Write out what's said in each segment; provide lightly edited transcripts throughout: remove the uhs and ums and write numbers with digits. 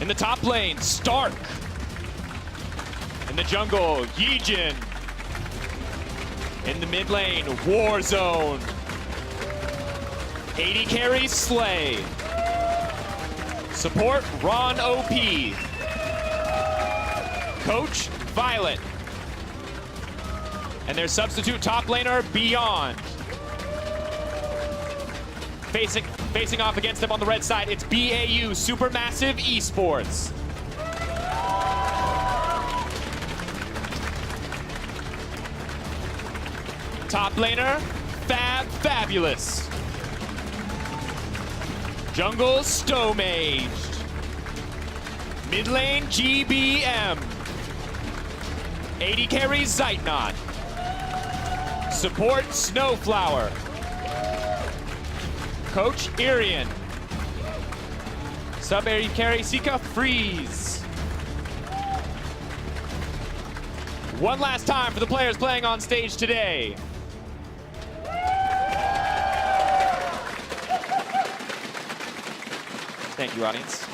In the top lane, Stark. In the jungle, Yijin. In the mid lane, Warzone. 80 carries, Slay. Support, Ron OP. Coach, Violet. And their substitute top laner, Beyond. Facing off against them on the red side, it's BAUSuperMassive Esports. Top laner, Fabulous. Jungle, Stomaged. Mid lane, GBM. 80 carries, Zeitnot. Support, Snowflower. Coach, Irian. Sub AD carry, Sika, Freeze. One last time for the players playing on stage today. Thank you, audience.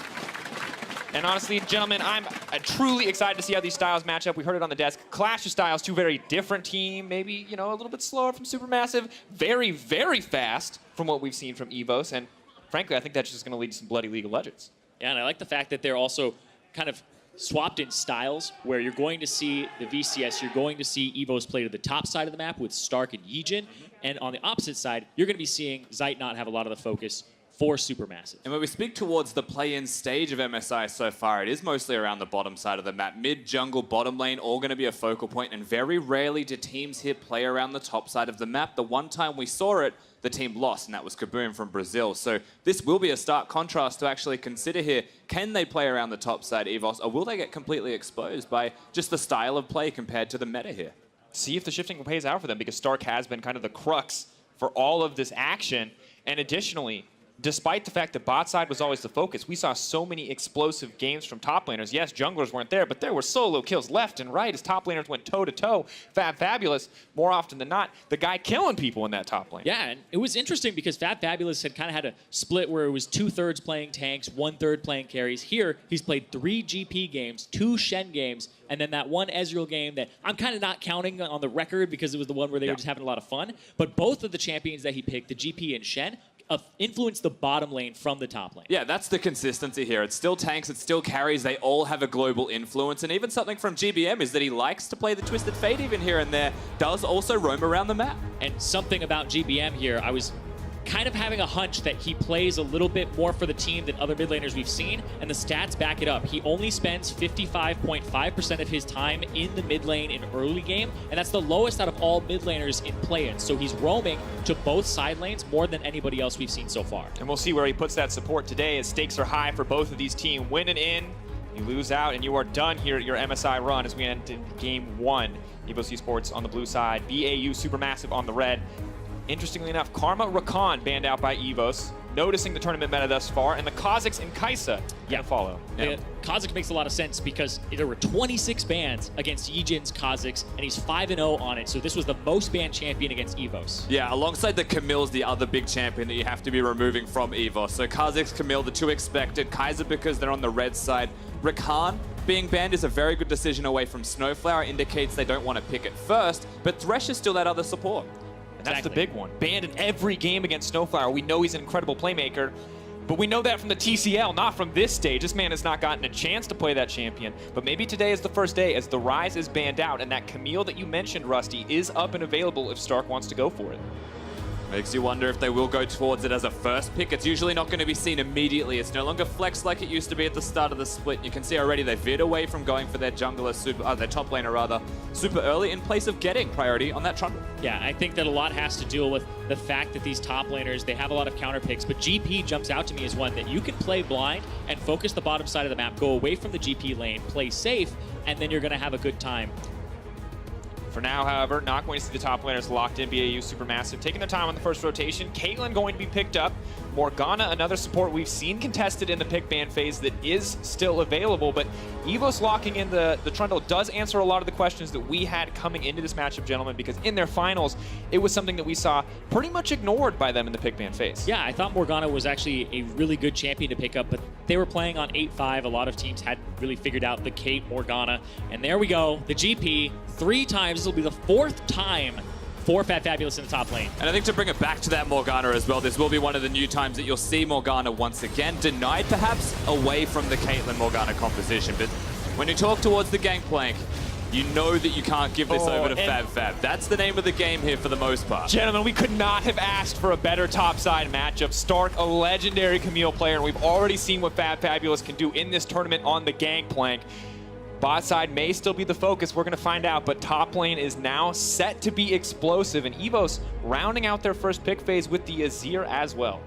And honestly, gentlemen, I'm truly excited to see how these styles match up. We heard it on the desk. Clash of styles, two very different teams. Maybe, you know, a little bit slower from Supermassive. Very, very fast from what we've seen from EVOS. And frankly, I think that's just going to lead to some bloody League of Legends. Yeah, and I like the fact that they're also kind of swapped in styles, where you're going to see the VCS, you're going to see EVOS play to the top side of the map with Stark and Yijin. And on the opposite side, you're going to be seeing Zeitnot have a lot of the focus for Supermassive. And when we speak towards the play-in stage of MSI so far, it is mostly around the bottom side of the map. Mid, jungle, bottom lane, all going to be a focal point, and very rarely do teams here play around the top side of the map. The one time we saw it, the team lost, and that was Kaboom from Brazil. So this will be a stark contrast to actually consider here. Can they play around the top side, EVOS, or will they get completely exposed by just the style of play compared to the meta here? See if the shifting pays out for them, because Stark has been kind of the crux for all of this action. And additionally, despite the fact that bot side was always the focus, we saw so many explosive games from top laners. Yes, junglers weren't there, but there were solo kills left and right as top laners went toe-to-toe. Fabulous, more often than not, the guy killing people in that top lane. Yeah, and it was interesting because Fabulous had kind of had a split where it was 2/3 playing tanks, 1/3 playing carries. Here, he's played 3 GP games, 2 Shen games, and then that one Ezreal game that I'm kind of not counting on the record because it was the one where they were just having a lot of fun. But both of the champions that he picked, the GP and Shen, influence the bottom lane from the top lane. Yeah, that's the consistency here. It's still tanks, it's still carries. They all have a global influence. And even something from GBM is that he likes to play the Twisted Fate even here and there, does also roam around the map. And something about GBM here, I was kind of having a hunch that he plays a little bit more for the team than other mid laners we've seen, and the stats back it up. He only spends 55.5% of his time in the mid lane in early game, and that's the lowest out of all mid laners in play-in. So he's roaming to both side lanes more than anybody else we've seen so far. And we'll see where he puts that support today, as stakes are high for both of these teams. Win and in, you lose out, and you are done here at your MSI run as we end in game 1. EVOS Esports on the blue side, BAUSuperMassive on the red. Interestingly enough, Karma Rakan banned out by EVOS, noticing the tournament meta thus far, and the Kazakhs and Kaisa follow. Yeah. Kazakh makes a lot of sense because there were 26 bans against Yijin's Kazakhs, and he's 5-0 on it, so this was the most banned champion against EVOS. Yeah, alongside the Camille's the other big champion that you have to be removing from EVOS. So Kazakhs, Camille, the two expected. Kaiser because they're on the red side. Rakan being banned is a very good decision away from Snowflower, indicates they don't want to pick it first, but Thresh is still that other support. That's the big one. Banned in every game against Snowflower. We know he's an incredible playmaker, but we know that from the TCL, not from this stage. This man has not gotten a chance to play that champion, but maybe today is the first day as the Rise is banned out, and that Camille that you mentioned, Rusty, is up and available if Stark wants to go for it. Makes you wonder if they will go towards it as a first pick. It's usually not going to be seen immediately. It's no longer flexed like it used to be at the start of the split. You can see already they veered away from going for their jungler, their top laner rather, super early in place of getting priority on that trundle. Yeah, I think that a lot has to do with the fact that these top laners, they have a lot of counter picks, but GP jumps out to me as one that you can play blind and focus the bottom side of the map, go away from the GP lane, play safe, and then you're going to have a good time. For now, however, not going to see the top laners locked in. BAUSuperMassive taking their time on the first rotation. Caitlyn going to be picked up. Morgana, another support we've seen contested in the pick ban phase that is still available, but EVOS locking in the Trundle does answer a lot of the questions that we had coming into this matchup, gentlemen, because in their finals, it was something that we saw pretty much ignored by them in the pick ban phase. Yeah, I thought Morgana was actually a really good champion to pick up, but they were playing on 8-5. A lot of teams hadn't really figured out the Kate Morgana. And there we go, the GP, 3 times. This will be the 4th time for Fat Fabulous in the top lane. And I think to bring it back to that Morgana as well, this will be one of the new times that you'll see Morgana once again, denied perhaps away from the Caitlyn Morgana composition. But when you talk towards the Gangplank, you know that you can't give this over to Fab. That's the name of the game here for the most part. Gentlemen, we could not have asked for a better topside matchup. Stark, a legendary Camille player, and we've already seen what Fab Fabulous can do in this tournament on the Gangplank. Bot side may still be the focus, we're going to find out, but top lane is now set to be explosive, and EVOS rounding out their first pick phase with the Azir as well.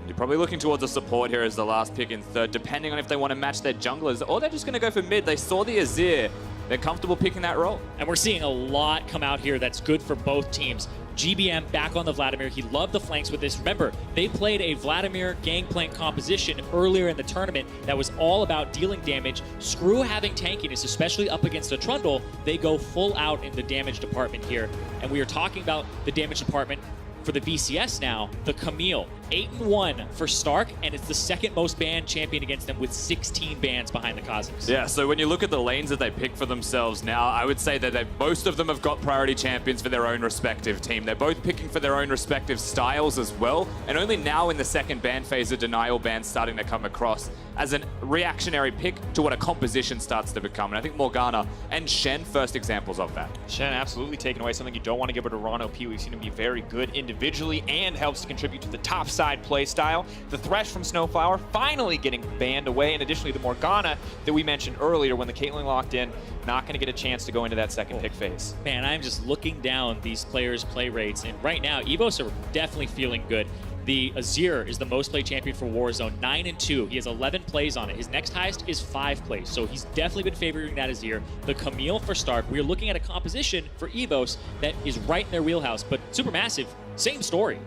You're probably looking towards a support here as the last pick in third, depending on if they want to match their junglers, or they're just going to go for mid. They saw the Azir. They're comfortable picking that role. And we're seeing a lot come out here that's good for both teams. GBM back on the Vladimir. He loved the flanks with this. Remember, they played a Vladimir Gangplank composition earlier in the tournament that was all about dealing damage. Screw having tankiness, especially up against a Trundle. They go full out in the damage department here. And we are talking about the damage department for the VCS now, the Camille. 8-1 for Stark, and it's the 2nd most banned champion against them with 16 bans behind the Kha'Zix. Yeah, so when you look at the lanes that they pick for themselves now, I would say that most of them have got priority champions for their own respective team. They're both picking for their own respective styles as well, and only now in the 2nd ban phase are denial bans starting to come across as a reactionary pick to what a composition starts to become. And I think Morgana and Shen, first examples of that. Shen absolutely taking away something you don't want to give her to Ron OP. We've seen him be very good individually and helps to contribute to the top side play style. The Thresh from Snowflower finally getting banned away, and additionally the Morgana that we mentioned earlier when the Caitlyn locked in, not going to get a chance to go into that 2nd pick phase. Man, I'm just looking down these players' play rates, and right now, EVOS are definitely feeling good. The Azir is the most played champion for Warzone, 9-2. He has 11 plays on it. His next highest is 5 plays, so he's definitely been favoring that Azir. The Camille for Stark, we are looking at a composition for EVOS that is right in their wheelhouse, but Supermassive, same story.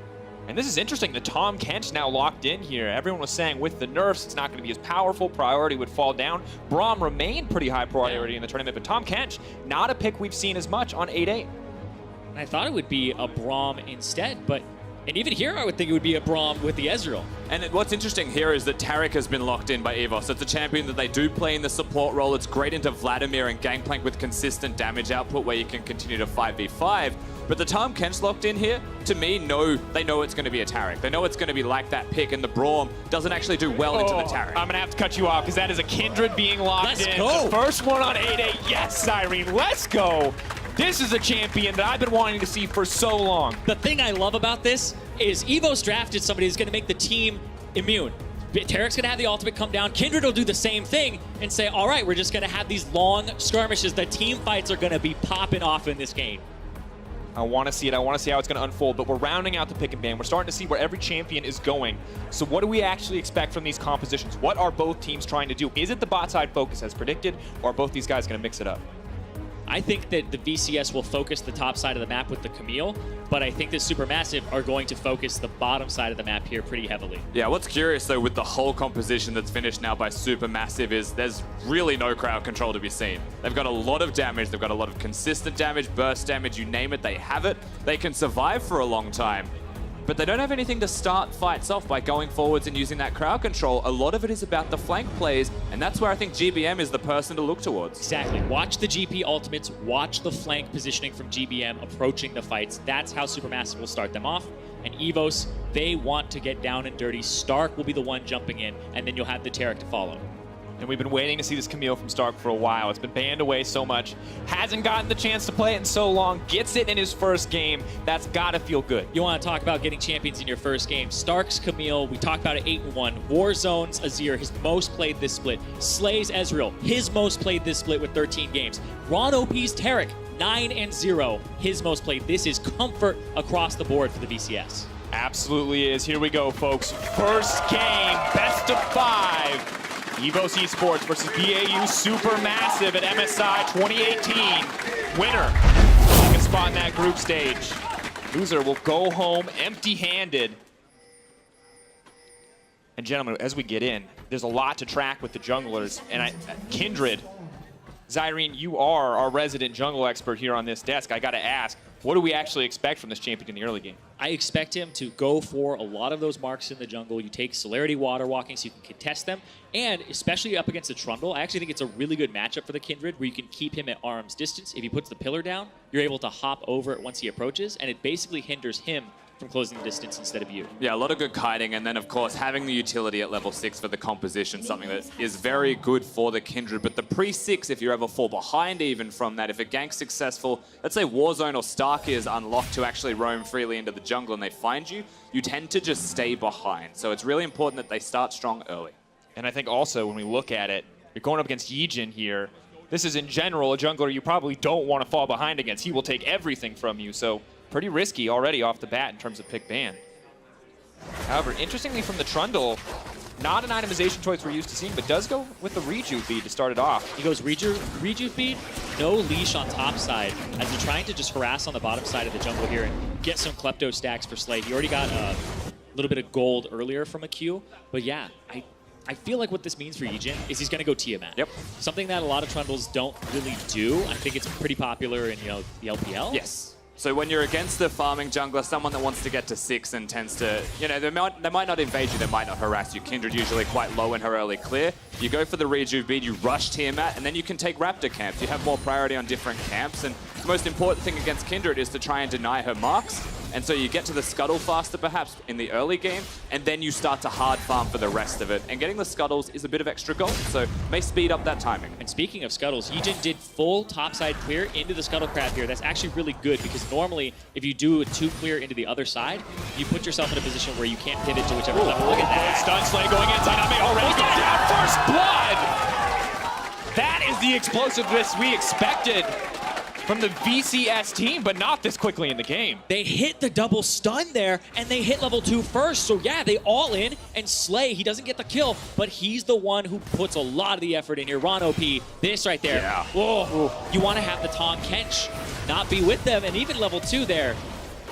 And this is interesting, the Tahm Kench now locked in here. Everyone was saying with the nerfs, it's not going to be as powerful, priority would fall down. Braum remained pretty high priority in the tournament, but Tahm Kench, not a pick we've seen as much on 8-8. I thought it would be a Braum instead, but and even here, I would think it would be a Braum with the Ezreal. And what's interesting here is that Taric has been locked in by EVOS. It's a champion that they do play in the support role. It's great into Vladimir and Gangplank with consistent damage output where you can continue to 5v5. But the Tahm Kench locked in here, to me, they know it's going to be a Taric. They know it's going to be like that pick, and the Braum doesn't actually do well into the Taric. I'm going to have to cut you off because that is a Kindred being locked in. Let's go. The first one on 8-8. Yes, Cyrene, let's go. This is a champion that I've been wanting to see for so long. The thing I love about this is EVOS drafted somebody who's going to make the team immune. Taric's going to have the ultimate come down. Kindred will do the same thing and say, all right, we're just going to have these long skirmishes. The team fights are going to be popping off in this game. I want to see it. I want to see how it's going to unfold, but we're rounding out the pick and ban. We're starting to see where every champion is going. So what do we actually expect from these compositions? What are both teams trying to do? Is it the bot side focus as predicted, or are both these guys going to mix it up? I think that the VCS will focus the top side of the map with the Camille, but I think that Supermassive are going to focus the bottom side of the map here pretty heavily. Yeah, what's curious though with the whole composition that's finished now by Supermassive is there's really no crowd control to be seen. They've got a lot of damage, they've got a lot of consistent damage, burst damage, you name it, they have it. They can survive for a long time. But they don't have anything to start fights off by going forwards and using that crowd control. A lot of it is about the flank plays, and that's where I think GBM is the person to look towards. Exactly. Watch the GP ultimates, watch the flank positioning from GBM approaching the fights. That's how Supermassive will start them off. And EVOS, they want to get down and dirty. Stark will be the one jumping in, and then you'll have the Taric to follow. And we've been waiting to see this Camille from Stark for a while. It's been banned away so much. Hasn't gotten the chance to play it in so long. Gets it in his first game. That's got to feel good. You want to talk about getting champions in your first game. Stark's Camille, we talked about it 8-1. Warzone's Azir, his most played this split. Slay's Ezreal, his most played this split with 13 games. Ron OP's Taric, 9-0, his most played. This is comfort across the board for the VCS. Absolutely is. Here we go, folks. First game, best of 5. EVOS Esports versus BAUSuperMassive at MSI 2018. Winner, second spot in that group stage. Loser will go home empty-handed. And gentlemen, as we get in, there's a lot to track with the junglers. And Kindred, Zyrene, you are our resident jungle expert here on this desk. I got to ask, what do we actually expect from this champion in the early game? I expect him to go for a lot of those marks in the jungle. You take Celerity Water Walking so you can contest them. And especially up against the Trundle, I actually think it's a really good matchup for the Kindred where you can keep him at arm's distance. If he puts the pillar down, you're able to hop over it once he approaches, and it basically hinders him from closing the distance instead of you. Yeah, a lot of good kiting, and then of course having the utility at level 6 for the composition, something that is very good for the Kindred. But the pre-6, if you ever fall behind even from that, if a gank's successful, let's say Warzone or Stark is unlocked to actually roam freely into the jungle and they find you, you tend to just stay behind. So it's really important that they start strong early. And I think also when we look at it, you're going up against Yijin here. This is in general a jungler you probably don't want to fall behind against. He will take everything from you, so pretty risky already off the bat in terms of pick ban. However, interestingly from the Trundle, not an itemization choice we're used to seeing, but does go with the Rejuve bead to start it off. He goes Rejuve bead, no leash on top side, as he's trying to just harass on the bottom side of the jungle here and get some Klepto stacks for Slay. He already got a little bit of gold earlier from a Q, but yeah, I feel like what this means for Yijin is he's going to go Tiamat. Yep. Something that a lot of Trundles don't really do. I think it's pretty popular in, the LPL. Yes. So when you're against the farming jungler, someone that wants to get to 6 and tends to, they might not invade you, they might not harass you. Kindred usually quite low in her early clear. You go for the Rejuve bead, you rush Tiamat, and then you can take Raptor camps. You have more priority on different camps, and the most important thing against Kindred is to try and deny her marks. And so you get to the scuttle faster perhaps in the early game, and then you start to hard farm for the rest of it. And getting the scuttles is a bit of extra gold, so may speed up that timing. And speaking of scuttles, Yijin did full topside clear into the scuttle crab here. That's actually really good because normally if you do a 2 clear into the other side, you put yourself in a position where you can't pivot to whichever level. Look at that. Stun Slay going inside on me already. Going down. First blood. That is the explosiveness we expected from the VCS team, but not this quickly in the game. They hit the double stun there, and they hit level 2 first. So yeah, they all in, and Slay, he doesn't get the kill, but he's the one who puts a lot of the effort in here. Ron OP, this right there. Yeah. Whoa. You want to have the Tahm Kench not be with them, and even level 2 there.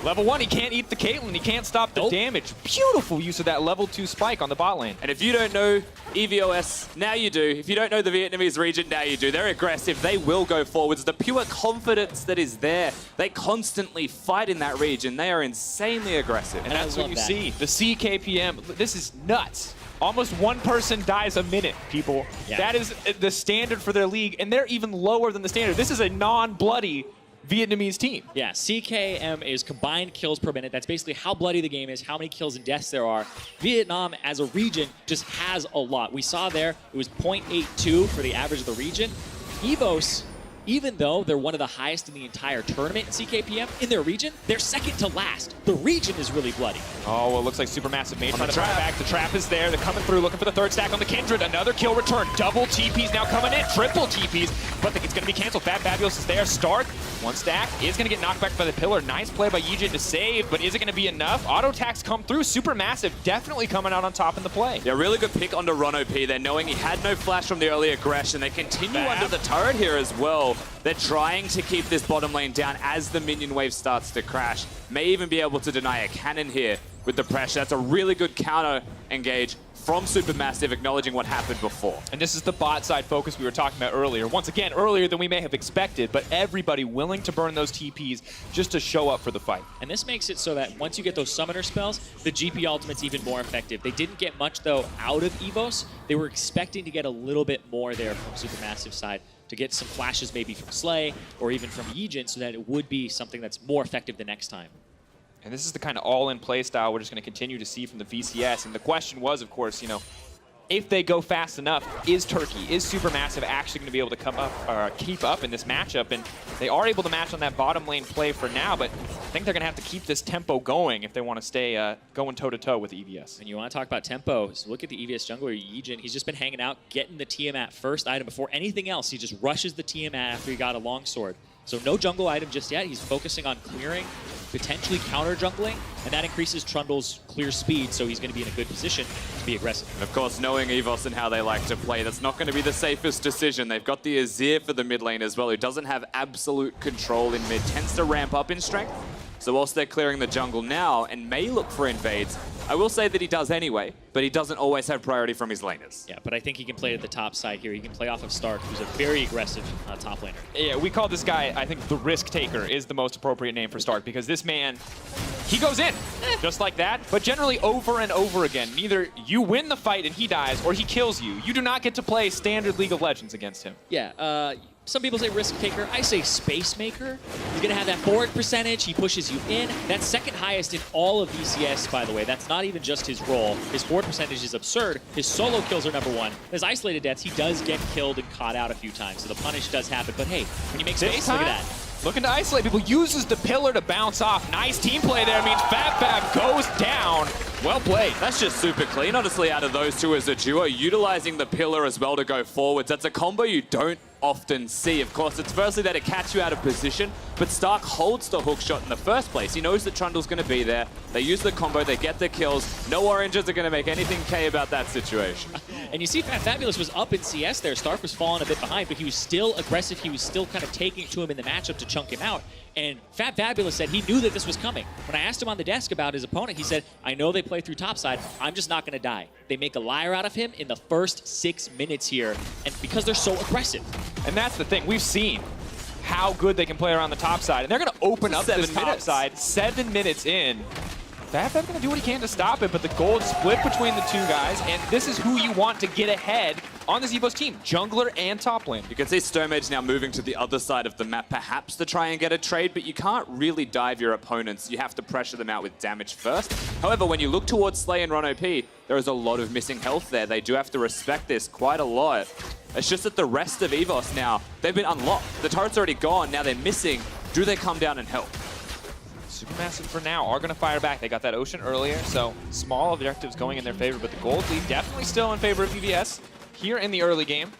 Level 1, he can't eat the Caitlyn. He can't stop the damage. Beautiful use of that level 2 spike on the bot lane. And if you don't know EVOS, now you do. If you don't know the Vietnamese region, now you do. They're aggressive. They will go forwards. The pure confidence that is there. They constantly fight in that region. They are insanely aggressive. And that's what you see. The CKPM, this is nuts. Almost one person dies a minute, people. Yeah. That is the standard for their league, and they're even lower than the standard. This is a non-bloody Vietnamese team. Yeah, CKM is combined kills per minute. That's basically how bloody the game is, how many kills and deaths there are. Vietnam, as a region, just has a lot. We saw there, it was 0.82 for the average of the region. EVOS, even though they're one of the highest in the entire tournament in CKPM, in their region, they're second to last. The region is really bloody. Oh, well, it looks like Supermassive made trying to fight back. The trap is there. They're coming through, looking for the third stack on the Kindred. Another kill return. Double TPs now coming in. Triple TPs, but it's going to be canceled. Fabulous is there. Stark, one stack, is going to get knocked back by the pillar. Nice play by Yijin to save, but is it going to be enough? Auto attacks come through. Supermassive definitely coming out on top in the play. Yeah, really good pick onto Ron OP there, knowing he had no flash from the early aggression. They continue under the turret here as well. They're trying to keep this bottom lane down as the minion wave starts to crash. May even be able to deny a cannon here with the pressure. That's a really good counter engage from Supermassive, acknowledging what happened before. And this is the bot side focus we were talking about earlier. Once again, earlier than we may have expected, but everybody willing to burn those TPs just to show up for the fight. And this makes it so that once you get those summoner spells, the GP ultimate's even more effective. They didn't get much, though, out of EVOS. They were expecting to get a little bit more there from Supermassive side, to get some flashes maybe from Slay or even from Yijin, so that it would be something that's more effective the next time. And this is the kind of all-in play style we're just going to continue to see from the VCS. And the question was, of course, if they go fast enough, is Supermassive actually going to be able to come up or keep up in this matchup? And they are able to match on that bottom lane play for now, but I think they're going to have to keep this tempo going if they want to stay going toe-to-toe with EVS. And you want to talk about tempo, so look at the EVS jungler, Yijin. He's just been hanging out, getting the Tiamat first item before anything else. He just rushes the Tiamat after he got a longsword. So no jungle item just yet. He's focusing on clearing, potentially counter jungling, and that increases Trundle's clear speed, so he's going to be in a good position to be aggressive. And of course, knowing EVOS and how they like to play, that's not going to be the safest decision. They've got the Azir for the mid lane as well, who doesn't have absolute control in mid, tends to ramp up in strength. So whilst they're clearing the jungle now and may look for invades, I will say that he does anyway, but he doesn't always have priority from his laners. Yeah, but I think he can play at the top side here. He can play off of Stark, who's a very aggressive top laner. Yeah, we call this guy, I think the risk taker is the most appropriate name for Stark, because this man, he goes in just like that, but generally over and over again. Neither you win the fight and he dies, or he kills you. You do not get to play standard League of Legends against him. Yeah, some people say risk taker. I say space maker. He's going to have that forward percentage. He pushes you in. That's second highest in all of VCS, by the way. That's not even just his role. His forward percentage is absurd. His solo kills are #1. His isolated deaths, he does get killed and caught out a few times, so the punish does happen. But hey, when you make space, look at that. Looking to isolate people, uses the pillar to bounce off. Nice team play there. Means Fab goes down. Well played. That's just super clean, honestly, out of those two as a duo, utilizing the pillar as well to go forwards. That's a combo you don't often see. Of course, it's firstly that it catch you out of position, but Stark holds the hook shot in the first place. He knows that Trundle's going to be there. They use the combo, they get the kills. No oranges are going to make anything K about that situation. And you see Fabulous was up in CS there. Stark was falling a bit behind, but he was still aggressive. He was still kind of taking it to him in the matchup to chunk him out. And Fabulous said he knew that this was coming. When I asked him on the desk about his opponent, he said, I know they play through topside. I'm just not going to die. They make a liar out of him in the first 6 minutes here, and because they're so aggressive. And that's the thing. We've seen how good they can play around the top side. And they're going to open up this top side 7 minutes in. Fab's going to do what he can to stop it, but the gold split between the two guys, and this is who you want to get ahead on this EVOS team, jungler and top lane. You can see Sturmage now moving to the other side of the map, perhaps to try and get a trade, but you can't really dive your opponents. You have to pressure them out with damage first. However, when you look towards Slay and Ron OP, there is a lot of missing health there. They do have to respect this quite a lot. It's just that the rest of EVOS now, they've been unlocked. The turret's already gone, now they're missing. Do they come down and help? Supermassive for now are going to fire back. They got that Ocean earlier, so small objectives going in their favor, but the gold lead definitely still in favor of EVS here in the early game.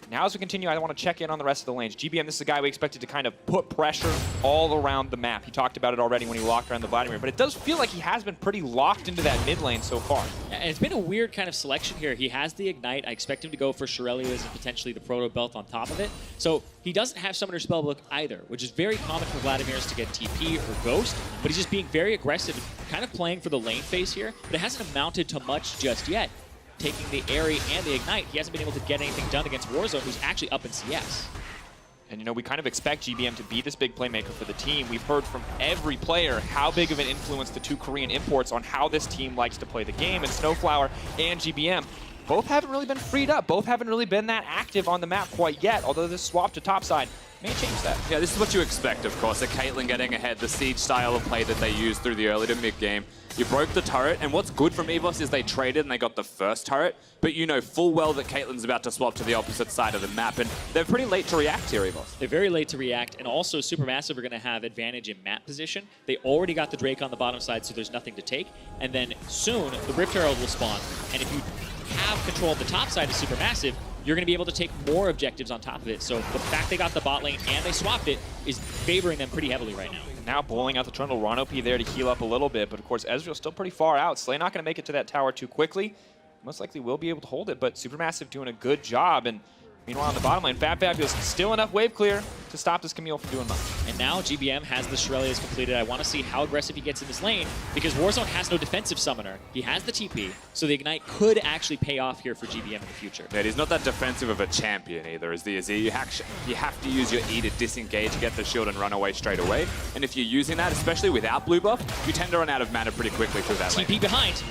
Now as we continue, I want to check in on the rest of the lanes. GBM, this is a guy we expected to kind of put pressure all around the map. He talked about it already when he walked around the Vladimir, but it does feel like he has been pretty locked into that mid lane so far. And it's been a weird kind of selection here. He has the Ignite. I expect him to go for Shurelya's and potentially the Proto Belt on top of it. So he doesn't have Summoner Spellbook either, which is very common for Vladimir's to get TP or Ghost, but he's just being very aggressive and kind of playing for the lane phase here, but it hasn't amounted to much just yet. Taking the Airy and the Ignite, he hasn't been able to get anything done against Warzone, who's actually up in CS. And, you know, we kind of expect GBM to be this big playmaker for the team. We've heard from every player how big of an influence the two Korean imports on how this team likes to play the game. And Snowflower and GBM both haven't really been freed up. Both haven't really been that active on the map quite yet, although this swap to topside may change that. Yeah, this is what you expect, of course. A Caitlyn getting ahead, the siege style of play that they used through the early to mid game. You broke the turret, and what's good from EVOS is they traded and they got the first turret, but you know full well that Caitlyn's about to swap to the opposite side of the map, and they're pretty late to react here, EVOS. They're very late to react, and also Supermassive are going to have advantage in map position. They already got the Drake on the bottom side, so there's nothing to take, and then soon the Rift Herald will spawn, and if you have control of the top side of Supermassive, you're going to be able to take more objectives on top of it. So the fact they got the bot lane and they swapped it is favoring them pretty heavily right now. Now bowling out the Trundle, Ron OP there to heal up a little bit, but of course Ezreal's still pretty far out. Slay not going to make it to that tower too quickly. Most likely will be able to hold it, but Supermassive doing a good job. And meanwhile on the bottom lane, Fabulous still enough wave clear to stop this Camille from doing much. And now GBM has the Shurelya's completed. I want to see how aggressive he gets in this lane because Warzone has no defensive summoner. He has the TP, so the Ignite could actually pay off here for GBM in the future. Yeah, he's not that defensive of a champion either, is he? You have to use your E to disengage, get the shield, and run away straight away. And if you're using that, especially without blue buff, you tend to run out of mana pretty quickly through that lane. TP behind.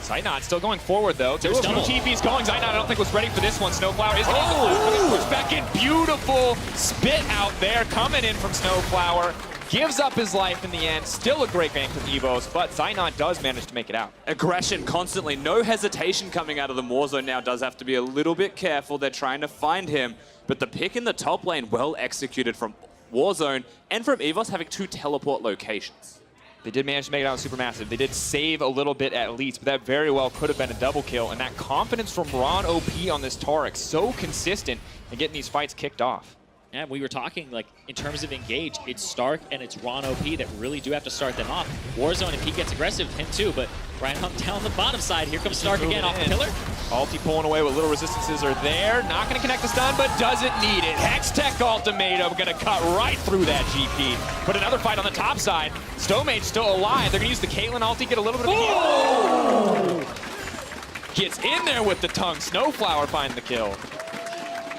Zaynot still going forward, though. There's double. TP's going. Zaynot, I don't think was ready for this one. Snowflower is going to push back in. Beautiful spit out there coming in from Snowflower. Gives up his life in the end. Still a great gank from EVOS, but Zaynot does manage to make it out. Aggression constantly. No hesitation coming out of the Warzone now. Does have to be a little bit careful. They're trying to find him. But the pick in the top lane, well executed from Warzone and from EVOS having 2 teleport locations. They did manage to make it out with Supermassive. They did save a little bit at least, but that very well could have been a double kill. And that confidence from Ron OP on this Taurex, so consistent in getting these fights kicked off. And we were talking, like, in terms of engage, it's Stark and it's Ron OP that really do have to start them off. Warzone, if he gets aggressive, him too, but right on down the bottom side, here comes Stark again off the pillar. Ulti pulling away what little resistances are there. Not going to connect the stun, but doesn't need it. Hextech Ultimatum going to cut right through that GP. But another fight on the top side. Stomage still alive. They're going to use the Caitlyn ulti, get a little bit of heal. Gets in there with the tongue. Snowflower finding the kill.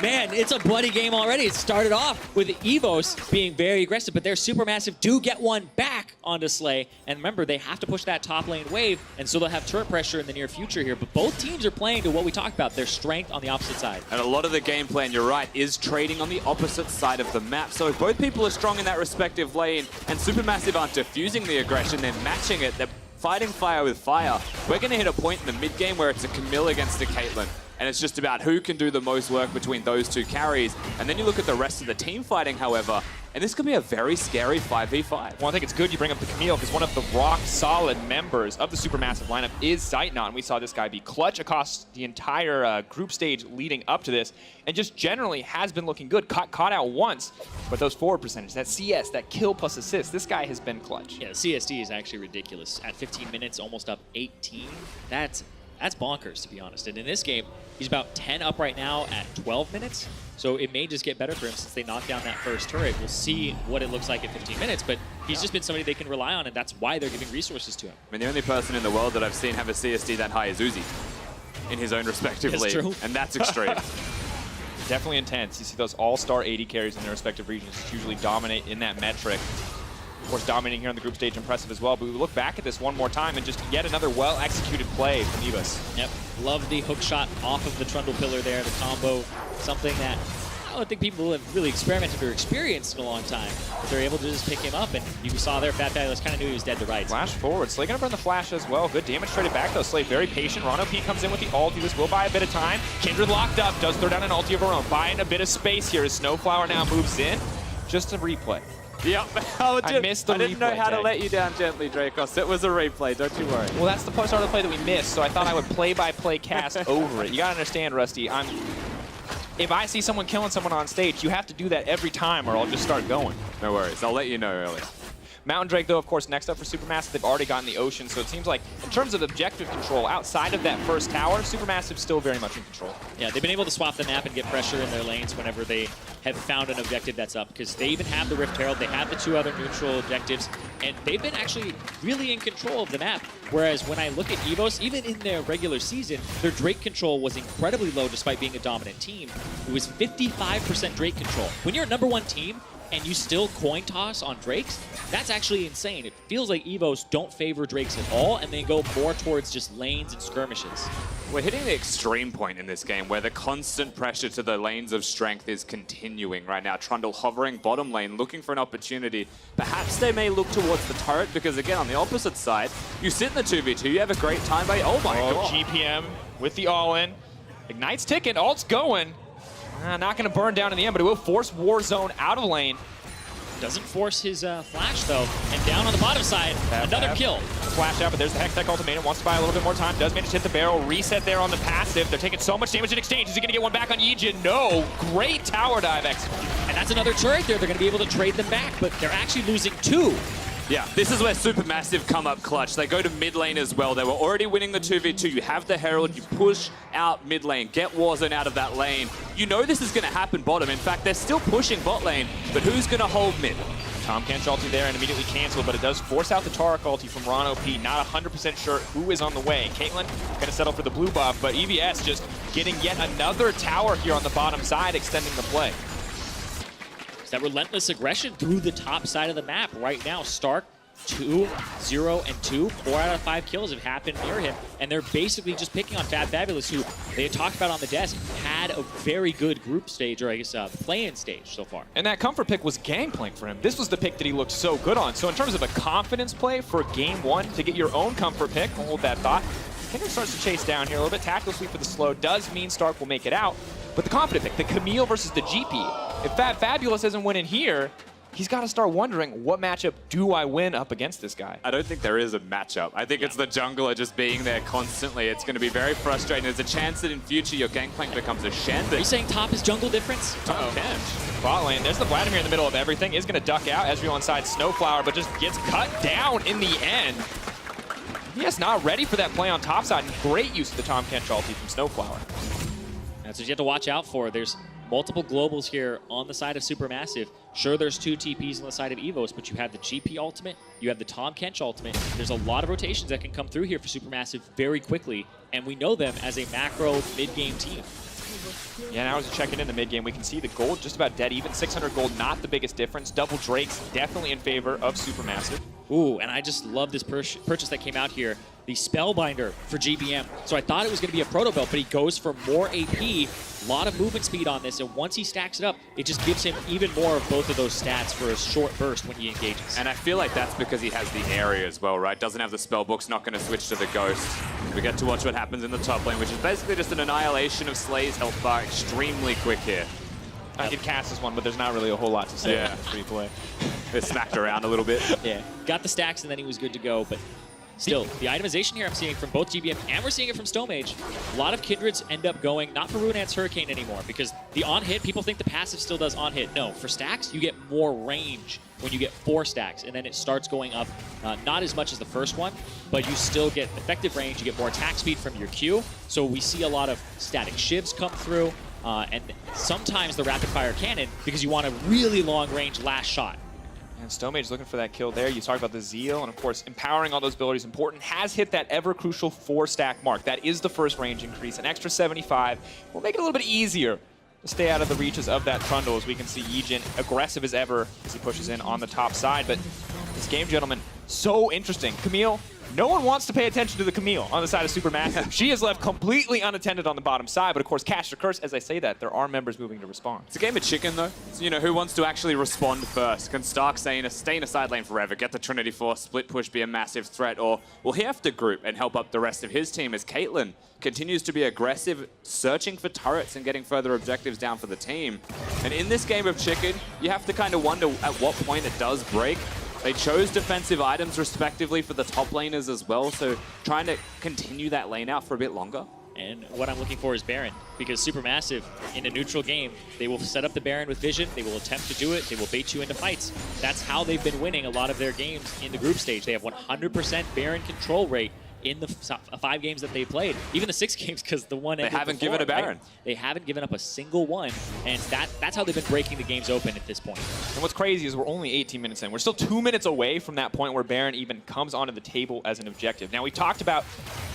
Man, it's a bloody game already. It started off with EVOS being very aggressive, but their Supermassive do get one back onto Slay. And remember, they have to push that top lane wave, and so they'll have turret pressure in the near future here. But both teams are playing to what we talked about, their strength on the opposite side. And a lot of the game plan, you're right, is trading on the opposite side of the map. So if both people are strong in that respective lane, and Supermassive aren't diffusing the aggression, they're matching it, they're fighting fire with fire. We're going to hit a point in the mid game where it's a Camille against a Caitlyn. And it's just about who can do the most work between those two carries. And then you look at the rest of the team fighting, however, and this could be a very scary 5v5. Well, I think it's good you bring up the Camille because one of the rock-solid members of the Supermassive lineup is Zeitnot. And we saw this guy be clutch across the entire group stage leading up to this and just generally has been looking good. Caught out once, but those forward percentage, that CS, that kill plus assist, this guy has been clutch. Yeah, the CSD is actually ridiculous. At 15 minutes, almost up 18. That's bonkers, to be honest. And in this game, he's about 10 up right now at 12 minutes. So it may just get better for him since they knocked down that first turret. We'll see what it looks like at 15 minutes, but he's just been somebody they can rely on, and that's why they're giving resources to him. I mean, the only person in the world that I've seen have a CSD that high is Uzi in his own respective league. True. And that's extreme. Definitely intense. You see those all-star 80 carries in their respective regions usually dominate in that metric. Of course, dominating here on the group stage, impressive as well. But we look back at this one more time and just yet another well-executed play from EVOS. Yep, love the hook shot off of the Trundle pillar there, the combo, something that I don't think people have really experimented or experienced in a long time. But they're able to just pick him up, and you saw there, Fabulous kind of knew he was dead to rights. Flash forward. Slay gonna burn the flash as well. Good damage traded back though. Slay very patient. Rono P comes in with the ult. This will buy a bit of time. Kindred locked up, does throw down an ulti of her own. Buying a bit of space here as Snowflower now moves in. Just a replay. Yep. I missed the replay. I didn't know how to let you down gently, Dracos. It was a replay, don't you worry. Well, that's the part of the play that we missed, so I thought I would play-by-play cast over it. You gotta understand, Rusty, if I see someone killing someone on stage, you have to do that every time or I'll just start going. No worries, I'll let you know early. Mountain Drake, though, of course, next up for Supermassive, they've already gotten the Ocean, so it seems like in terms of objective control, outside of that first tower, Supermassive's still very much in control. Yeah, they've been able to swap the map and get pressure in their lanes whenever they have found an objective that's up, because they even have the Rift Herald, they have the two other neutral objectives, and they've been actually really in control of the map. Whereas when I look at EVOS, even in their regular season, their Drake control was incredibly low despite being a dominant team. It was 55% Drake control. When you're a #1 team, and you still coin toss on Drakes, that's actually insane. It feels like EVOS don't favor Drakes at all, and they go more towards just lanes and skirmishes. We're hitting the extreme point in this game where the constant pressure to the lanes of strength is continuing right now. Trundle hovering bottom lane, looking for an opportunity. Perhaps they may look towards the turret, because again, on the opposite side, you sit in the 2v2, you have a great time by, oh my god. GPM with the all-in. Ignite's ticking, ult's going. Not going to burn down in the end, but it will force Warzone out of lane. Doesn't force his flash, though. And down on the bottom side, another kill. Flash out, but there's the Hextech ultimatum. Wants to buy a little bit more time. Does manage to hit the barrel. Reset there on the passive. They're taking so much damage in exchange. Is he going to get one back on Yijin? No. Great tower dive execution. And that's another turret there. They're going to be able to trade them back, but they're actually losing 2. Yeah, this is where Supermassive come up clutch. They go to mid lane as well. They were already winning the 2v2. You have the Herald, you push out mid lane, get Warzone out of that lane. You know this is going to happen bottom. In fact, they're still pushing bot lane, but who's going to hold mid? Tom Kench ulti there and immediately canceled, but it does force out the Taric ulti from Rono P. Not 100% sure who is on the way. Caitlyn going to settle for the blue buff, but EVS just getting yet another tower here on the bottom side, extending the play. That relentless aggression through the top side of the map right now. Stark 2, 0, and 2. 4 out of 5 kills have happened near him, and they're basically just picking on Fabulous, who they had talked about on the desk, had a very good group stage, or I guess play-in stage so far. And that comfort pick was Gangplank for him. This was the pick that he looked so good on. So in terms of a confidence play for game 1, to get your own comfort pick, hold that thought. Kendrick starts to chase down here a little bit. Tactical sweep for the slow does mean Stark will make it out. But the confident pick, the Camille versus the GP. If Fabulous isn't winning here, he's got to start wondering, what matchup do I win up against this guy? I don't think there is a matchup. I think it's the jungler just being there constantly. It's going to be very frustrating. There's a chance that in future your Gangplank becomes a Shen. Are you saying top is jungle difference? Bot lane, there's the Vladimir in the middle of everything. Is going to duck out. Ezreal inside Snowflower, but just gets cut down in the end. Yes, not ready for that play on top side. And great use of the Tom Kench ulti from Snowflower. That's what you have to watch out for. There's multiple globals here on the side of Supermassive. Sure, there's 2 TPs on the side of EVOS, but you have the GP ultimate, you have the Tom Kench ultimate. There's a lot of rotations that can come through here for Supermassive very quickly, and we know them as a macro mid-game team. Yeah, now as we check in the mid-game, we can see the gold just about dead even. 600 gold, not the biggest difference. Double Drakes definitely in favor of Supermassive. Ooh, and I just love this purchase that came out here. The Spellbinder for GBM. So I thought it was going to be a Proto Belt, but he goes for more AP, a lot of movement speed on this, and once he stacks it up, it just gives him even more of both of those stats for a short burst when he engages. And I feel like that's because he has the area as well, right? Doesn't have the spellbooks, not going to switch to the Ghost. We get to watch what happens in the top lane, which is basically just an annihilation of Slay's health bar extremely quick here. It casts one, but there's not really a whole lot to say. Yeah. Free play. It smacked around a little bit. Yeah, got the stacks and then he was good to go, but still, the itemization here I'm seeing from both GBM and we're seeing it from Stomage. A lot of Kindreds end up going, not for Ruinant's Hurricane anymore, because the on-hit, people think the passive still does on-hit. No, for stacks, you get more range when you get 4 stacks, and then it starts going up, not as much as the first one, but you still get effective range, you get more attack speed from your Q, so we see a lot of static shivs come through, and sometimes the rapid-fire cannon, because you want a really long-range last shot. And Stomage looking for that kill there. You talk about the Zeal, and of course, empowering all those abilities is important. Has hit that ever-crucial 4-stack mark. That is the first range increase. An extra 75 will make it a little bit easier to stay out of the reaches of that Trundle, as we can see Yijin aggressive as ever as he pushes in on the top side. But this game, gentlemen, so interesting. Camille, no one wants to pay attention to the Camille on the side of Supermassive. She is left completely unattended on the bottom side, but of course, Cash the Curse, as I say that, there are members moving to respond. It's a game of chicken, though. So, you know, who wants to actually respond first? Can Stark stay in a side lane forever, get the Trinity Force, split push, be a massive threat, or will he have to group and help up the rest of his team as Caitlyn continues to be aggressive, searching for turrets and getting further objectives down for the team? And in this game of chicken, you have to kind of wonder at what point it does break. They chose defensive items respectively for the top laners as well, so trying to continue that lane out for a bit longer. And what I'm looking for is Baron, because Supermassive, in a neutral game, they will set up the Baron with vision, they will attempt to do it, they will bait you into fights. That's how they've been winning a lot of their games in the group stage. They have 100% Baron control rate in the 5 games that they played. Even the 6 games, because the one ended They haven't before, given a Baron. right? They haven't given up a single one, and that's how they've been breaking the games open at this point. And what's crazy is we're only 18 minutes in. We're still 2 minutes away from that point where Baron even comes onto the table as an objective. Now, we talked about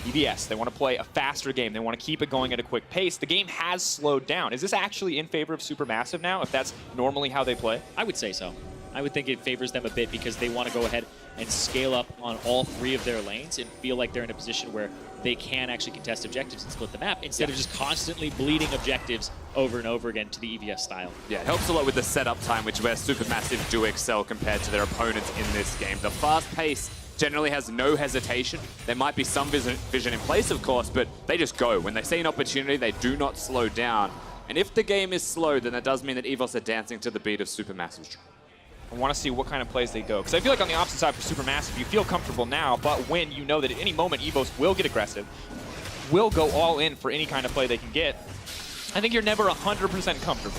EVS. They want to play a faster game. They want to keep it going at a quick pace. The game has slowed down. Is this actually in favor of Supermassive now, if that's normally how they play? I would say so. I would think it favors them a bit because they want to go ahead and scale up on all 3 of their lanes and feel like they're in a position where they can actually contest objectives and split the map instead of just constantly bleeding objectives over and over again to the EVS style. Yeah, it helps a lot with the setup time, which where Supermassive do excel compared to their opponents in this game. The fast pace generally has no hesitation. There might be some vision in place, of course, but they just go. When they see an opportunity, they do not slow down. And if the game is slow, then that does mean that EVOS are dancing to the beat of Supermassive. I want to see what kind of plays they go. Because I feel like on the opposite side for Supermassive, you feel comfortable now, but when you know that at any moment EVOS will get aggressive, will go all in for any kind of play they can get, I think you're never 100% comfortable.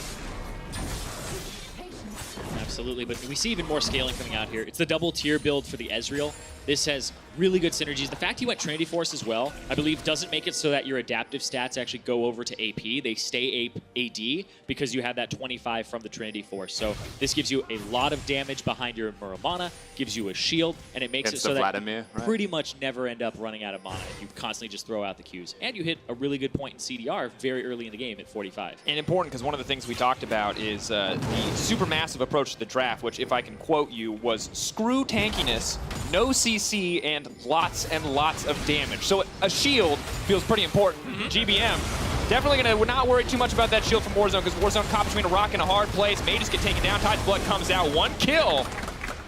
Absolutely, but we see even more scaling coming out here. It's the double tier build for the Ezreal. This has really good synergies. The fact he went Trinity Force as well, I believe, doesn't make it so that your adaptive stats actually go over to AP. They stay AD because you have that 25 from the Trinity Force. So this gives you a lot of damage behind your Muramana, gives you a shield, and it makes Against it so that Vladimir, you pretty much never end up running out of mana. You constantly just throw out the Qs. And you hit a really good point in CDR very early in the game at 45. And important because one of the things we talked about is the Supermassive approach to the draft, which, if I can quote you, was screw tankiness, no CC, and lots of damage. So a shield feels pretty important. GBM definitely we're not worried too much about that shield from Warzone because Warzone caught between a rock and a hard place. May just get taken down. Tide's Blood comes out. 1 kill.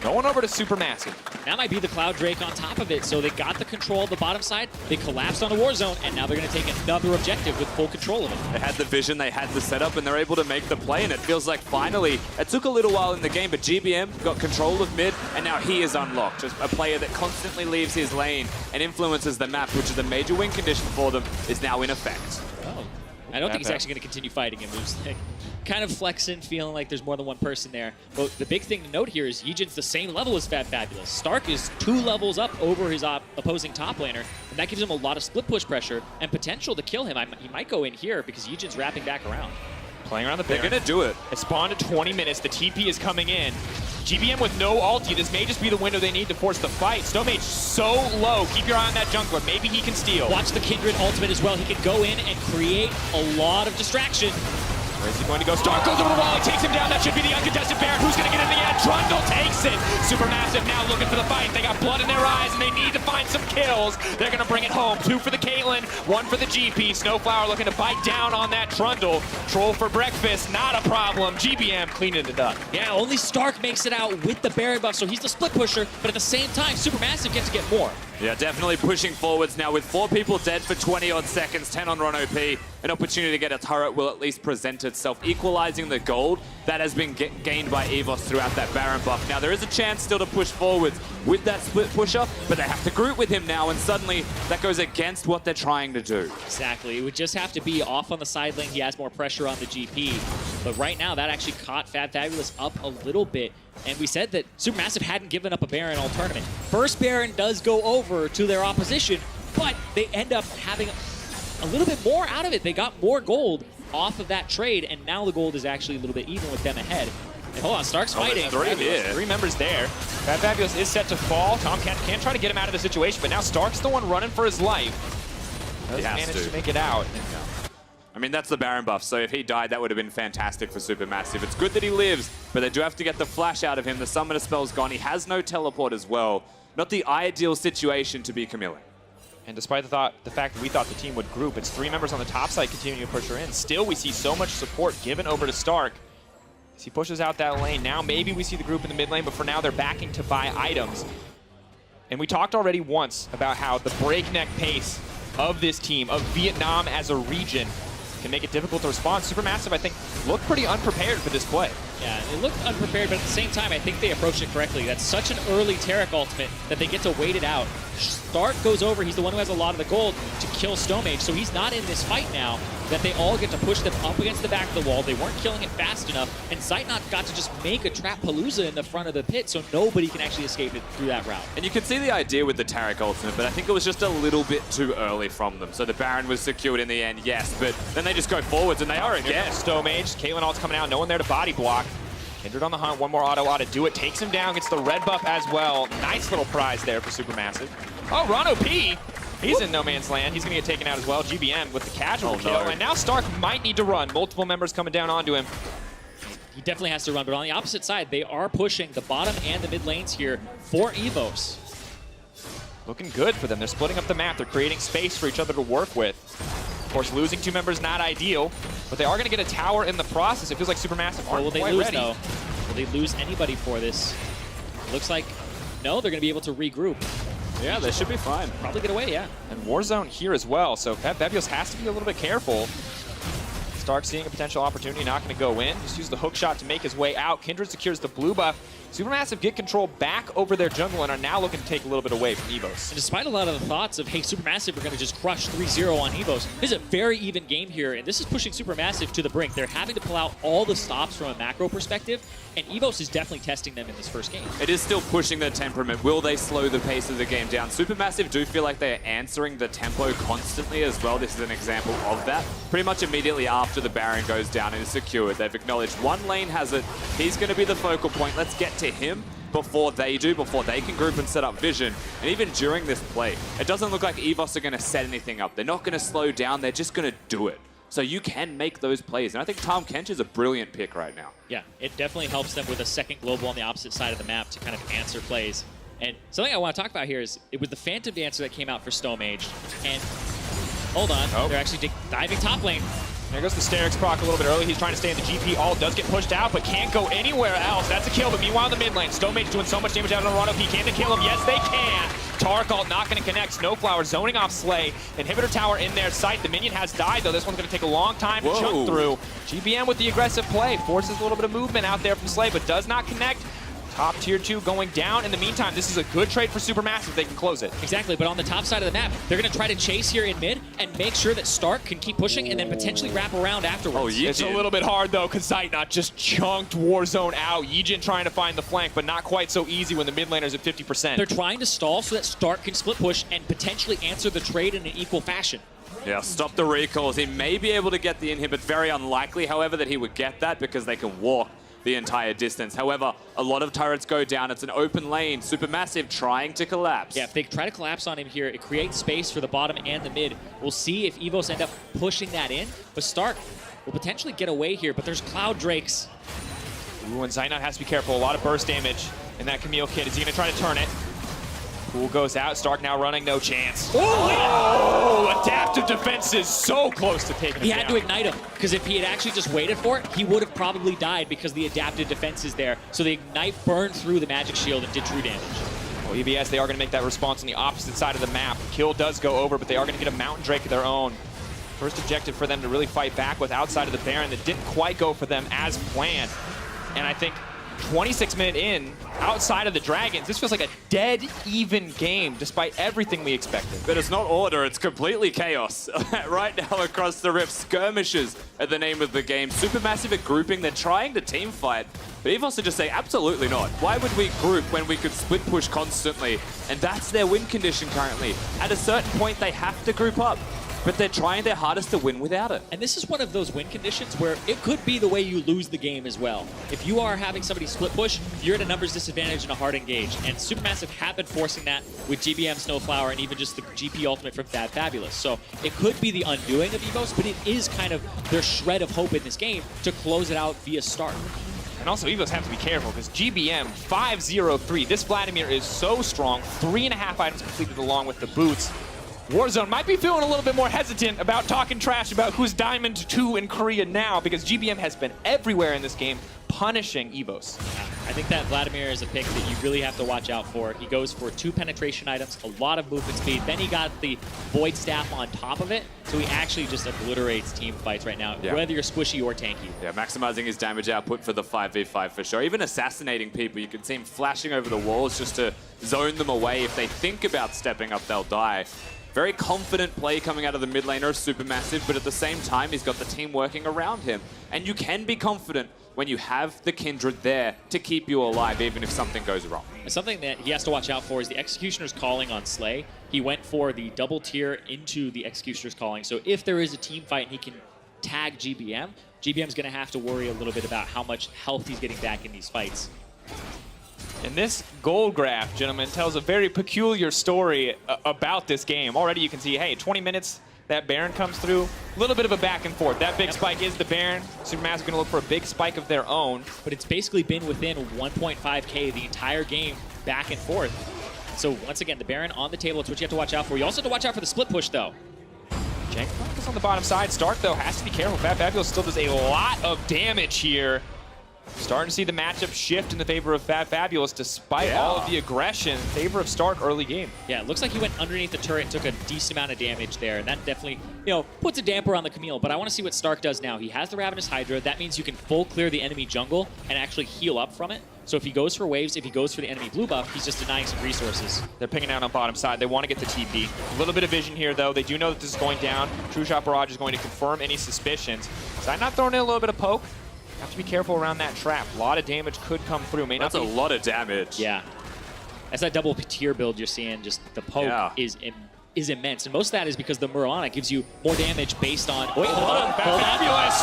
Going over to Supermassive. That might be the Cloud Drake on top of it. So they got the control of the bottom side. They collapsed on the Warzone, and now they're going to take another objective with full control of it. They had the vision, they had the setup, and they're able to make the play, and it feels like finally, it took a little while in the game, but GBM got control of mid, and now he is unlocked. Just a player that constantly leaves his lane and influences the map, which is a major win condition for them, is now in effect. Oh. I don't think he's actually going to continue fighting him. He's like, kind of flexing, feeling like there's more than one person there. But the big thing to note here is Yejin's the same level as Fat Fabulous. Stark is 2 levels up over his opposing top laner, and that gives him a lot of split push pressure and potential to kill him. He might go in here because Yejin's wrapping back around. Playing around the Baron. They're going to do it. It spawned at 20 minutes. The TP is coming in. GBM with no ulti. This may just be the window they need to force the fight. Stomage so low. Keep your eye on that jungler. Maybe he can steal. Watch the Kindred ultimate as well. He can go in and create a lot of distraction. Where is he going to go? Stark goes over the wall. He takes him down. That should be the uncontested Baron. Who's going to get in the end? Trundle takes it. Supermassive now looking for the fight. They got blood in their eyes, and they need to find some kills. They're going to bring it home. 2 for the Caitlyn, 1 for the GP. Snowflower looking to bite down on that Trundle. Troll for breakfast, not a problem. GBM cleaning it up. Yeah, only Stark makes it out with the Baron buff, so he's the split pusher, but at the same time, Supermassive gets to get more. Yeah, definitely pushing forwards now with 4 people dead for 20-odd seconds, 10 on Ron OP. An opportunity to get a turret will at least present itself, equalizing the gold that has been gained by EVOS throughout that Baron buff. Now, there is a chance still to push forwards with that split pusher, but they have to group with him now, and suddenly that goes against what they're trying to do. Exactly. It would just have to be off on the side lane. He has more pressure on the GP. But right now, that actually caught Fat Fabulous up a little bit. And we said that Supermassive hadn't given up a Baron all tournament. First Baron does go over to their opposition, but they end up having a little bit more out of it. They got more gold off of that trade, and now the gold is actually a little bit even with them ahead. And hold on, Stark's fighting. 3 members there. Fat Fabulous is set to fall. Tom can try to get him out of the situation, but now Stark's the one running for his life. Doesn't manage to make it out. I mean, that's the Baron buff, so if he died, that would have been fantastic for Supermassive. It's good that he lives, but they do have to get the flash out of him. The summoner spell's gone. He has no teleport as well. Not the ideal situation to be Camille. And despite the fact that we thought the team would group, it's 3 members on the top side continuing to push her in. Still, we see so much support given over to Stark. As he pushes out that lane, now maybe we see the group in the mid lane, but for now they're backing to buy items. And we talked already once about how the breakneck pace of this team, of Vietnam as a region, can make it difficult to respond. Supermassive, I think, looked pretty unprepared for this play. Yeah, they looked unprepared, but at the same time, I think they approached it correctly. That's such an early Tarek ultimate that they get to wait it out. Stark goes over. He's the one who has a lot of the gold to kill Stomage, so he's not in this fight now. That they all get to push them up against the back of the wall. They weren't killing it fast enough, and Zeitnot got to just make a trap palooza in the front of the pit, so nobody can actually escape it through that route. And you can see the idea with the Tarek ultimate, but I think it was just a little bit too early from them. So the Baron was secured in the end, yes, but then they just go forwards, and they are again. Stomage, Caitlyn ult's coming out, no one there to body block. Kindred on the hunt, one more auto to do it, takes him down, gets the red buff as well. Nice little prize there for Supermassive. Oh, Ron OP, he's in no man's land. He's gonna get taken out as well. GBM with the casual kill, and now Stark might need to run. Multiple members coming down onto him. He definitely has to run, but on the opposite side, they are pushing the bottom and the mid lanes here for EVOS. Looking good for them. They're splitting up the map. They're creating space for each other to work with. Of course, losing 2 members not ideal, but they are going to get a tower in the process. It feels like Supermassive aren't quite ready. Though? Will they lose anybody for this? Looks like no. They're going to be able to regroup. Yeah, they should be fine. Probably get away, yeah. And Warzone here as well, so Fat Fabulous has to be a little bit careful. Stark seeing a potential opportunity, not going to go in. Just use the hook shot to make his way out. Kindred secures the blue buff. Supermassive get control back over their jungle and are now looking to take a little bit away from EVOS. And despite a lot of the thoughts of, hey, Supermassive are going to just crush 3-0 on EVOS, this is a very even game here, and this is pushing Supermassive to the brink. They're having to pull out all the stops from a macro perspective, and EVOS is definitely testing them in this first game. It is still pushing their temperament. Will they slow the pace of the game down? Supermassive do feel like they're answering the tempo constantly as well. This is an example of that. Pretty much immediately after the Baron goes down and is secured, they've acknowledged one lane has it. He's going to be the focal point. Let's get to him before they do, before they can group and set up vision. And even during this play, it doesn't look like EVOS are going to set anything up. They're not going to slow down. They're just going to do it. So you can make those plays. And I think Tom Kench is a brilliant pick right now. Yeah, it definitely helps them with a second global on the opposite side of the map to kind of answer plays. And something I want to talk about here is it was the Phantom Dancer that came out for Stomage. And hold on, they're actually diving top lane. There goes the Sterix proc a little bit early. He's trying to stay in the GP. All does get pushed out, but can't go anywhere else. That's a kill, but meanwhile in the mid lane, Stomage doing so much damage out on Rano. He can to kill him. Yes, they can. Tark ult not going to connect. Snowflower zoning off Slay. Inhibitor tower in their sight. The minion has died, though. This one's going to take a long time to chunk through. GBM with the aggressive play. Forces a little bit of movement out there from Slay, but does not connect. Top tier 2 going down. In the meantime, this is a good trade for Supermassive if they can close it. Exactly, but on the top side of the map, they're going to try to chase here in mid and make sure that Stark can keep pushing and then potentially wrap around afterwards. It's a little bit hard, though, because Zeitnot just chunked Warzone out. Yijin trying to find the flank, but not quite so easy when the mid laner's at 50%. They're trying to stall so that Stark can split push and potentially answer the trade in an equal fashion. Yeah, stop the recalls. He may be able to get the inhib, but very unlikely, however, that he would get that because they can walk the entire distance. However, a lot of turrets go down. It's an open lane. Supermassive trying to collapse. Yeah, if they try to collapse on him here, it creates space for the bottom and the mid. We'll see if EVOS end up pushing that in, but Stark will potentially get away here, but there's Cloud Drakes. Ooh, and Zeitnot has to be careful. A lot of burst damage in that Camille kit. Is he going to try to turn it? Pool goes out. Stark now running. No chance. Oh, adaptive defense is so close to taking him down. He had to ignite him, because if he had actually just waited for it, he would have probably died because the adaptive defense is there. So the ignite burned through the magic shield and did true damage. Well, EVS, they are going to make that response on the opposite side of the map. Kill does go over, but they are going to get a Mountain Drake of their own. First objective for them to really fight back with outside of the Baron that didn't quite go for them as planned. And I think 26 minutes in, outside of the Dragons, this feels like a dead even game despite everything we expected. But it's not order, it's completely chaos. Right now across the rift, skirmishes are the name of the game. Supermassive are grouping, they're trying to team fight, but EVOS are just saying, absolutely not. Why would we group when we could split push constantly? And that's their win condition currently. At a certain point, they have to group up, but they're trying their hardest to win without it. And this is one of those win conditions where it could be the way you lose the game as well. If you are having somebody split push, you're at a numbers disadvantage and a hard engage. And Supermassive have been forcing that with GBM, Snowflower, and even just the GP ultimate from Fab Fabulous. So it could be the undoing of EVOS, but it is kind of their shred of hope in this game to close it out via Stark. And also, EVOS have to be careful because GBM 503. This Vladimir is so strong. 3.5 items completed along with the boots. Warzone might be feeling a little bit more hesitant about talking trash about who's Diamond 2 in Korea now because GBM has been everywhere in this game, punishing EVOS. I think that Vladimir is a pick that you really have to watch out for. He goes for 2 penetration items, a lot of movement speed. Then he got the Void Staff on top of it, so he actually just obliterates team fights right now, whether you're squishy or tanky. Yeah, maximizing his damage output for the 5v5 for sure. Even assassinating people, you can see him flashing over the walls just to zone them away. If they think about stepping up, they'll die. Very confident play coming out of the mid laner of Supermassive, but at the same time, he's got the team working around him. And you can be confident when you have the Kindred there to keep you alive, even if something goes wrong. And something that he has to watch out for is the Executioner's calling on Slay. He went for the double tier into the Executioner's calling. So if there is a team fight and he can tag GBM, GBM's going to have to worry a little bit about how much health he's getting back in these fights. And this gold graph, gentlemen, tells a very peculiar story about this game. Already you can see, hey, 20 minutes, that Baron comes through. A little bit of a back and forth. That big spike is the Baron. Supermassive going to look for a big spike of their own. But it's basically been within 1.5k the entire game, back and forth. So once again, the Baron on the table, it's what you have to watch out for. You also have to watch out for the split push, though. Jank focus on the bottom side. Stark, though, has to be careful. Fab Fabulous still does a lot of damage here. Starting to see the matchup shift in the favor of Fab Fabulous despite all of the aggression in favor of Stark early game. Yeah, it looks like he went underneath the turret and took a decent amount of damage there, and that definitely, puts a damper on the Camille. But I want to see what Stark does now. He has the Ravenous Hydra. That means you can full clear the enemy jungle and actually heal up from it. So if he goes for waves, if he goes for the enemy blue buff, he's just denying some resources. They're picking out on bottom side. They want to get the TP. A little bit of vision here, though. They do know that this is going down. True Shot Barrage is going to confirm any suspicions. So I'm not throwing in a little bit of poke. Have to be careful around that trap. A lot of damage could come through. That's a lot of damage. Yeah. That's that double tier build you're seeing. Just the poke is immense. And most of that is because the Murana gives you more damage based on... Wait, hold on. Fabulous.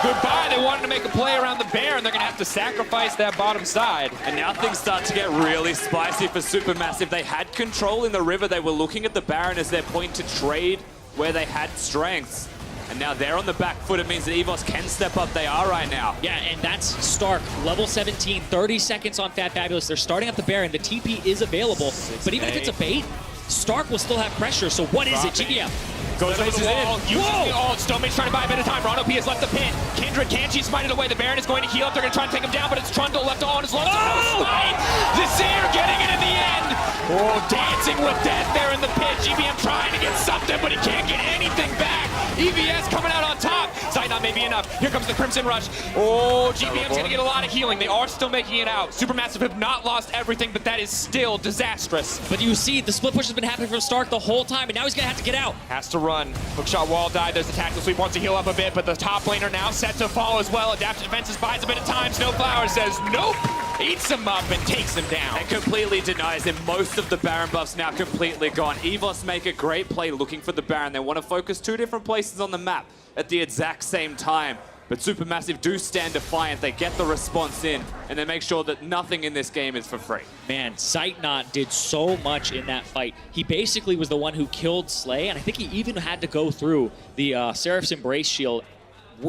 Goodbye. They wanted to make a play around the Baron. They're going to have to sacrifice that bottom side. And now things start to get really spicy for Supermassive. They had control in the river. They were looking at the Baron as their point to trade where they had strengths. And now they're on the back foot. It means that EVOS can step up. They are right now. Yeah, and that's Stark. Level 17, 30 seconds on Fab Fabulous. They're starting up the Baron. The TP is available. But even if it's a bait, Stark will still have pressure. So what is it? GBM goes over the wall. Uses the ult. Stonemage's trying to buy a bit of time. Rono P has left the pin. Kindred can't smite it away. The Baron is going to heal up. They're going to try and take him down, but it's Trundle left on his left. The Seer getting it in the end. Oh, dancing with death there in the pit. GBM trying to get something, but he can't get anything back. EVS coming out on top. Zeitnot may be enough. Here comes the Crimson Rush. Oh, GBM's going to get a lot of healing. They are still making it out. Supermassive have not lost everything, but that is still disastrous. But you see, the split push has been happening from Stark the whole time, and now he's going to have to get out. Has to run. Hookshot wall died. There's the tactical sweep. Wants to heal up a bit, but the top laner now set to fall as well. Adaptive defenses buys a bit of time. Snowflower says nope. Eats him up and takes him down. And completely denies him. Most of the Baron buff's now completely gone. EVOS make a great play looking for the Baron. They want to focus 2 different places on the map at the exact same time. But Supermassive do stand defiant. They get the response in, and they make sure that nothing in this game is for free. Man, Zeitnot did so much in that fight. He basically was the one who killed Slay, and I think he even had to go through the Seraph's Embrace shield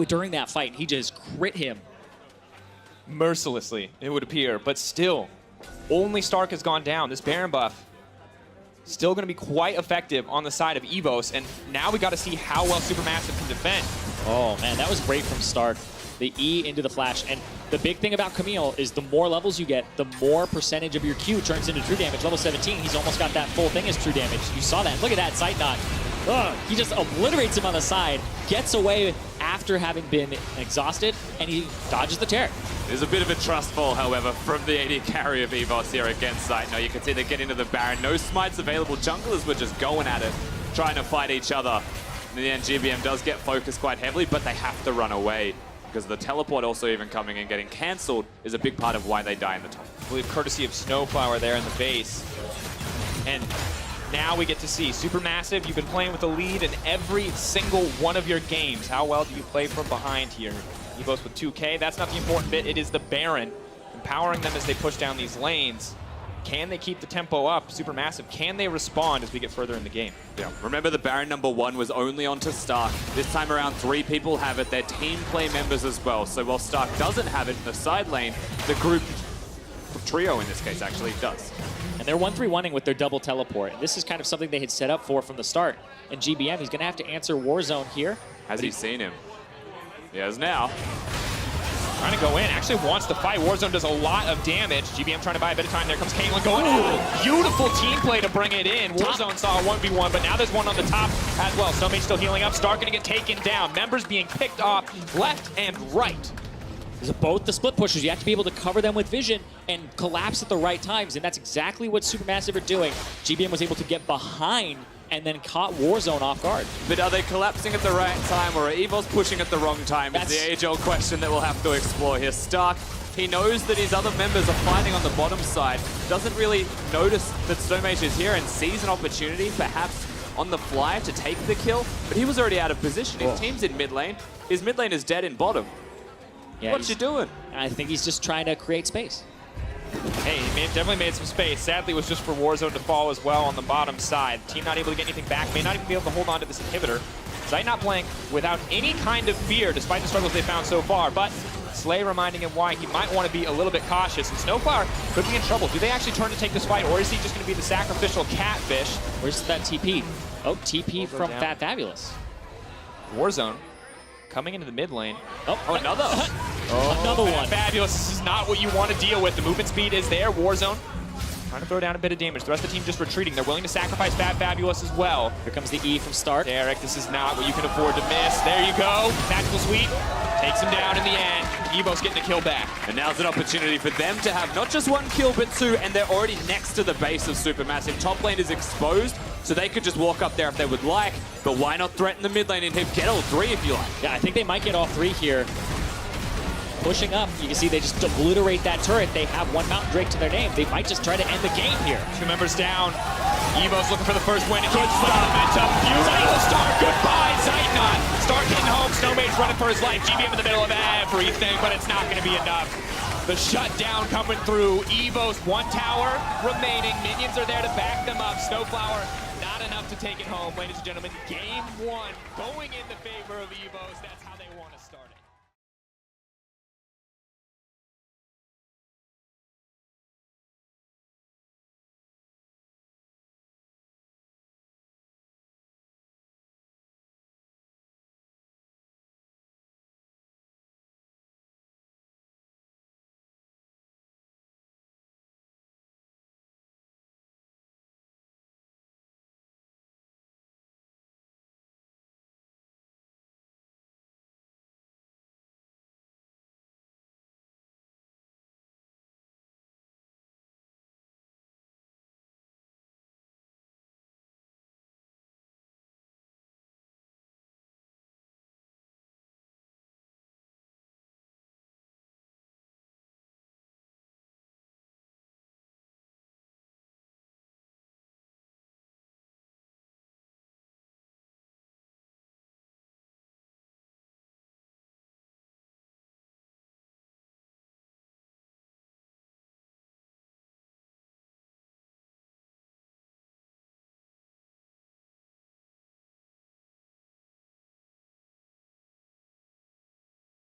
during that fight, and he just crit him. Mercilessly, it would appear, but still, only Stark has gone down. This Baron buff still going to be quite effective on the side of EVOS, and now we got to see how well Supermassive can defend. Oh man, that was great from Stark. The E into the flash, and the big thing about Camille is the more levels you get, the more percentage of your Q turns into true damage. Level 17, he's almost got that full thing as true damage. You saw that. Look at that, Zeitnot. He just obliterates him on the side, gets away after having been exhausted, and he dodges the tear. There's a bit of a trust fall, however, from the AD carry of EVOS here against Zeitnot. You can see they get into the Baron. No smites available. Junglers were just going at it, trying to fight each other. In the end, GBM does get focused quite heavily, but they have to run away because the teleport also even coming and getting cancelled is a big part of why they die in the top. I believe courtesy of Snowflower there in the base. And now we get to see Supermassive. You've been playing with the lead in every single one of your games. How well do you play from behind here? EVOS with 2K, that's not the important bit. It is the Baron empowering them as they push down these lanes. Can they keep the tempo up? Supermassive, can they respond as we get further in the game? Yeah. Remember, the Baron #1 was only on to Stark. This time around, 3 people have it. They're team play members as well. So while Stark doesn't have it in the side lane, the group, trio in this case, actually does. And they're 1-3-1ing with their double teleport. And this is kind of something they had set up for from the start. And GBM, he's going to have to answer Warzone here. Has he seen him? He has now. Trying to go in, actually wants to fight. Warzone does a lot of damage. GBM trying to buy a bit of time. There comes Caitlyn going. Ooh, beautiful team play to bring it in. Warzone saw a 1v1, but now there's one on the top as well. Snowmage still healing up. Stark going to get taken down. Members being picked off left and right. There's both the split pushers. You have to be able to cover them with vision and collapse at the right times, and that's exactly what Supermassive are doing. GBM was able to get behind and then caught Warzone off guard. But are they collapsing at the right time, or are EVOS pushing at the wrong time? Is the age-old question that we'll have to explore here. Stark, he knows that his other members are fighting on the bottom side, doesn't really notice that Snowmage is here and sees an opportunity, perhaps on the fly, to take the kill, but he was already out of position. His team's in mid lane. His mid lane is dead in bottom. Yeah, What's he doing? I think he's just trying to create space. Hey, he definitely made some space. Sadly, it was just for Warzone to fall as well on the bottom side. Team not able to get anything back, may not even be able to hold on to this inhibitor. Zite not playing without any kind of fear, despite the struggles they found so far. But Slay reminding him why he might want to be a little bit cautious. And Snowflower could be in trouble. Do they actually turn to take this fight, or is he just going to be the sacrificial catfish? Where's that TP? Oh, TP from down. Fat Fabulous. Warzone coming into the mid lane. Oh, Another. Another one. Fabulous. This is not what you want to deal with. The movement speed is there. Warzone trying to throw down a bit of damage. The rest of the team just retreating. They're willing to sacrifice Fat Fabulous as well. Here comes the E from Stark. Derek, this is not what you can afford to miss. There you go. Tactical sweep. Takes him down in the end. EVOS getting the kill back. And now's an opportunity for them to have not just 1 kill, but 2, and they're already next to the base of Supermassive. Top lane is exposed, so they could just walk up there if they would like, but why not threaten the mid lane and get all 3 if you like? Yeah, I think they might get all 3 here. Pushing up, you can see they just obliterate that turret. They have 1 Mountain Drake to their name. They might just try to end the game here. 2 members down. EVOS looking for the first win. Good momentum. Beautiful start. Goodbye, Zeitnot. Stark getting home. Snowmage running for his life. GBM in the middle of everything, but it's not going to be enough. The shutdown coming through. EVOS, 1 tower remaining. Minions are there to back them up. Snowflower, not enough to take it home. Ladies and gentlemen, game 1 going in the favor of EVOS. That's how